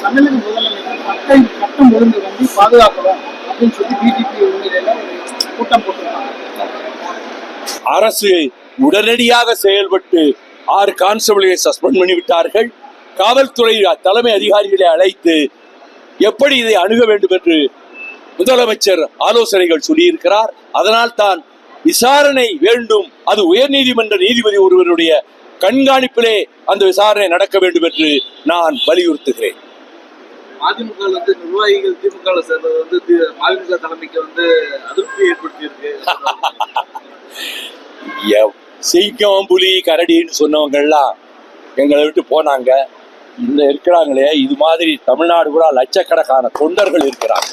தமிழக முதலமைச்சர் சட்டம் ஒழுங்கு வந்து பாதுகாக்கணும் அப்படின்னு சொல்லி பிஜேபி உண்மையில ஒரு கூட்டம் போட்டிருக்காங்க. அரசு உடனடியாக செயல்பட்டு 6 கான்ஸ்டபிள்களை சஸ்பெண்ட் பண்ணிவிட்டார்கள். காவல்துறை தலைமை அதிகாரிகளை அழைத்து எப்படி இதை அணுக வேண்டும் என்று முதலமைச்சர் ஆலோசனைகள் சொல்லியிருக்கிறார். அதனால் தான் விசாரணை வேண்டும், அது உயர்நீதிமன்ற நீதிபதி ஒருவருடைய கண்காணிப்பிலே அந்த விசாரணை நடக்க வேண்டும் என்று நான் வலியுறுத்துகிறேன். அதிமுக நிர்வாகிகள் திமுக சேர்ந்தது அதிமுக தலைமைக்கு அதிருப்தி ஏற்படுத்தி இருக்கு. சீக்கிரம் புலி கரடின்னு சொன்னவங்க எல்லாம் எங்களை விட்டு போனாங்க. இந்த இருக்கிறாங்களே, இது மாதிரி தமிழ்நாடு கூட லட்சக்கணக்கான தொண்டர்கள் இருக்கிறாங்க,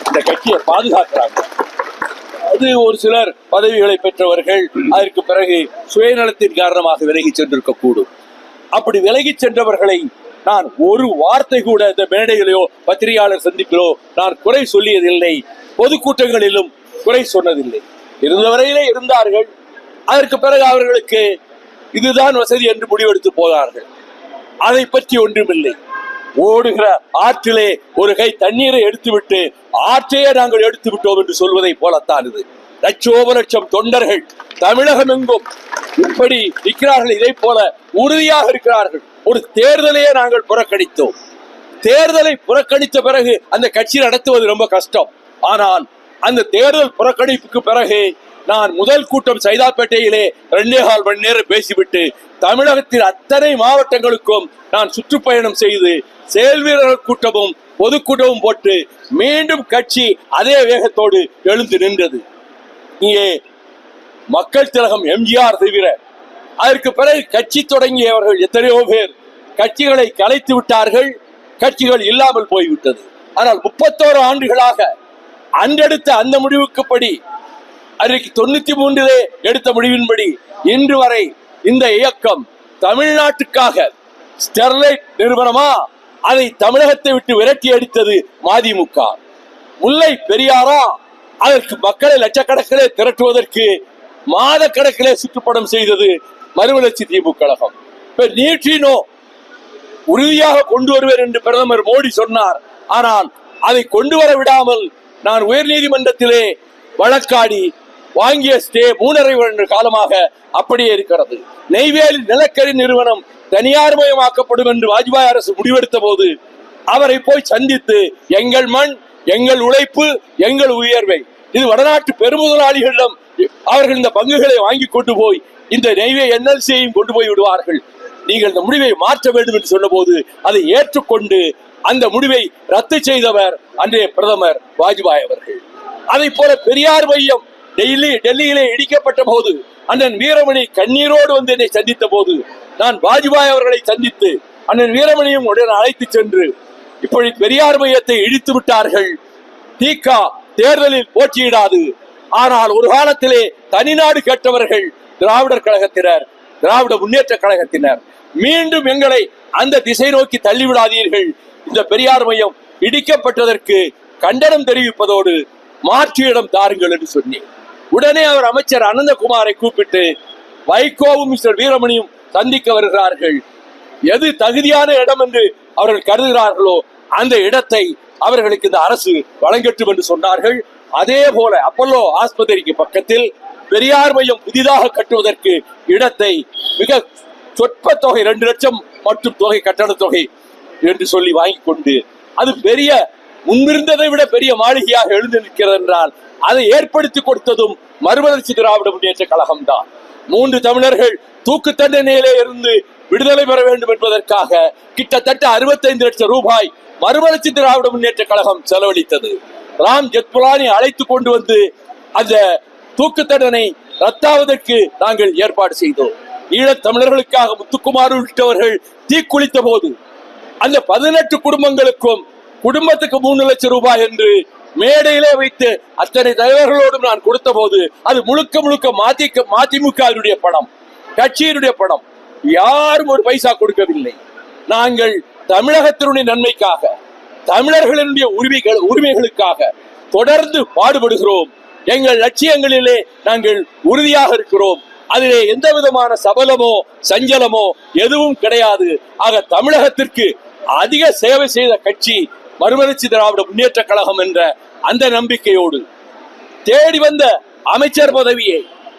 இந்த கட்சியை பாதுகாக்கிறாங்க. அது ஒரு சிலர் பதவிகளை பெற்றவர்கள் அதற்கு பிறகு சுயநலத்தின் காரணமாக விலகி சென்றிருக்கக்கூடும். அப்படி விலகி சென்றவர்களை நான் ஒரு வார்த்தை கூட இந்த மேடைகளிலோ பத்திரிகையாளர் சந்திப்பிலோ நான் குறை சொல்லியதில்லை, பொதுக்கூட்டங்களிலும் குறை சொன்னதில்லை. இருந்தவரையிலே இருந்தார்கள். அதற்கு பிறகு அவர்களுக்கு இதுதான் வசதி என்று முடிவெடுத்து போனார்கள். அதை பற்றி ஒன்றுமில்லை. ஓடுகிற ஆற்றிலே ஒரு கை தண்ணீரை எடுத்துவிட்டு ஆற்றையே நாங்கள் எடுத்து விட்டோம் என்று சொல்வதை போலத்தான் இது. லட்சோபலட்சம் தொண்டர்கள் தமிழகம் எங்கும் இப்படி இருக்கிறார்கள். இதை போல உறுதியாக இருக்கிறார்கள். ஒரு தேர்தலையே நாங்கள் புறக்கணித்தோம். தேர்தலை புறக்கணித்த பிறகு அந்த கட்சி நடத்துவது ரொம்ப கஷ்டம். ஆனால் அந்த தேர்தல் புறக்கணிப்புக்கு பிறகு நான் முதல் கூட்டம் சைதாப்பேட்டையிலே 2.25 மணி நேரம் பேசிவிட்டு தமிழகத்தில் அத்தனை மாவட்டங்களுக்கும் நான் சுற்றுப்பயணம் செய்து செயல் வீரர்கள் கூட்டமும் பொதுக்கூட்டமும் போட்டு மீண்டும் கட்சி அதே வேகத்தோடு எழுந்து நின்றது. இங்கே மக்கள் திலகம் எம்ஜிஆர் தவிர அதற்கு பிறகு கட்சி தொடங்கியவர்கள் எத்தனையோ பேர் கட்சிகளை கலைத்து விட்டார்கள். கட்சிகள் இல்லாமல் போய்விட்டது. ஆனால் 31 ஆண்டுகளாக அன்றெடுத்த அந்த முடிவுக்குப்படி, அன்றைக்கு 93 எடுத்த முடிவின்படி இன்று வரை இந்த இயக்கம் தமிழ்நாட்டுக்காக ஸ்டெர்லைட் நிறுவனமா, அதை தமிழகத்தை விட்டு விரட்டி அடித்தது மதிமுக. முல்லை பெரியாரா, அதற்கு மக்களை லட்சக்கணக்கிலே திரட்டுவதற்கு மாத கணக்கிலே சுற்றுப்படம் செய்தது மறுமலர்ச்சி திமுக கழகம். நீட்டினோ உறுதியாக கொண்டு வருவேன் என்று பிரதமர் மோடி சொன்னார். ஆனால் அதை கொண்டு வர விடாமல் நான் உயர் நீதிமன்றத்திலே வழக்காடி வாங்கிய ஸ்டே 3.5 வருட காலமாக அப்படியே இருக்கிறது. நெய்வேலி நிலக்கரி நிறுவனம் தனியார்மயமாக்கப்படும் என்று வாஜ்பாய் அரசு முடிவெடுத்த போது அவரை போய் சந்தித்து எங்கள் மண், எங்கள் உழைப்பு, எங்கள் உயர்வை, இது வடநாட்டு பெருமுதலாளிகளிடம் அவர்கள் இந்த பங்குகளை வாங்கி கொண்டு போய் இந்த நெய்வே NLC-யையும் கொண்டு போய் விடுவார்கள், நீங்கள் இந்த முடிவை மாற்ற வேண்டும் என்று சொன்ன போது அதை ஏற்றுக்கொண்டு அந்த முடிவை ரத்து செய்தவர் அன்றைய பிரதமர் வாஜ்பாய் அவர்கள். அதை போல பெரியார் மையம் டெல்லியிலே இடிக்கப்பட்ட போது அண்ணன் வீரமணி கண்ணீரோடு வந்து என்னை சந்தித்த போது நான் வாஜ்பாய் அவர்களை சந்தித்து அண்ணன் வீரமணியும் உடனே அழைத்து சென்று இப்படி பெரியார் மையத்தை இடித்து விட்டார்கள், திக தேர்தலில் போட்டியிடாது, ஆனால் ஒரு காலத்திலே தனிநாடு கேட்டவர்கள் திராவிடர் கழகத்தினர், திராவிட முன்னேற்ற கழகத்தினர், மீண்டும் எங்களை அந்த திசை நோக்கி தள்ளிவிடாதீர்கள், இந்த பெரியார் மையம் இடிக்கப்பட்டதற்கு கண்டனம் தெரிவிப்பதோடு மாற்று இடம் தாருங்கள் என்று சொன்னேன். உடனே அவர் அமைச்சர் அனந்தகுமாரை கூப்பிட்டு வைகோவும் மிஸ்டர் வீரமணியும் சந்திக்க வருகிறார்கள், எது தகுதியான இடம் என்று அவர்கள் கருதுகிறார்களோ அந்த இடத்தை அவர்களுக்கு இந்த அரசு வழங்கட்டும் என்று சொன்னார்கள். அதே போல அப்பல்லோ ஆஸ்பத்திரிக்கு பக்கத்தில் பெரியார் மையம் புதிதாக கட்டுவதற்கு இடத்தை மிக சொற்ப தொகை 2 லட்சம் மற்றும் தொகை கட்டண தொகை என்று சொல்லி வாங்கி கொண்டு அது பெரிய முன்பிருந்ததை விட பெரிய மாளிகையாக எழுந்து நிற்கிறது என்றால் அதை ஏற்படுத்தி கொடுத்ததும் மறுமலர்ச்சி திராவிட முன்னேற்ற கழகம் தான். 3 தமிழர்கள் தூக்கு தண்டனையிலே இருந்து விடுதலை பெற வேண்டும் என்பதற்காக கிட்டத்தட்ட 65 லட்சம் ரூபாய் மறுமலர்ச்சி திராவிட முன்னேற்ற கழகம் செலவழித்தது. ராம் ஜெத்மலானி அழைத்து கொண்டு வந்து அந்த தூக்கு தண்டனை ரத்தாவதற்கு நாங்கள் ஏற்பாடு செய்தோம். ஈழத் தமிழர்களுக்காக முத்துக்குமார் உள்ளிட்டவர்கள் தீக்குளித்த போது அந்த 18 குடும்பங்களுக்கும் குடும்பத்துக்கு 3 லட்சம் ரூபாய் என்று மேடையிலே வைத்து அத்தனை தலைவர்களோடும் நான் கொடுத்த போது அது முழுக்க முழுக்க மதிமுகவினுடைய பணம், கட்சியினுடைய பணம், யாரும் ஒரு பைசா கொடுக்கவில்லை. நாங்கள் தமிழகத்தினுடைய நன்மைக்காக, தமிழர்களுடைய உரிமைகளுக்காக தொடர்ந்து பாடுபடுகிறோம். எங்கள் லட்சியங்களிலே நாங்கள் உறுதியாக இருக்கிறோம். அதிலே எந்த விதமான சபலமோ சஞ்சலமோ எதுவும் கிடையாது. ஆக தமிழகத்திற்கு அதிக சேவை செய்த கட்சி மறுமலர்ச்சி திராவிட முன்னேற்ற கழகம் என்ற அந்த நம்பிக்கையோடு தேடி வந்த அமைச்சர் பதவியை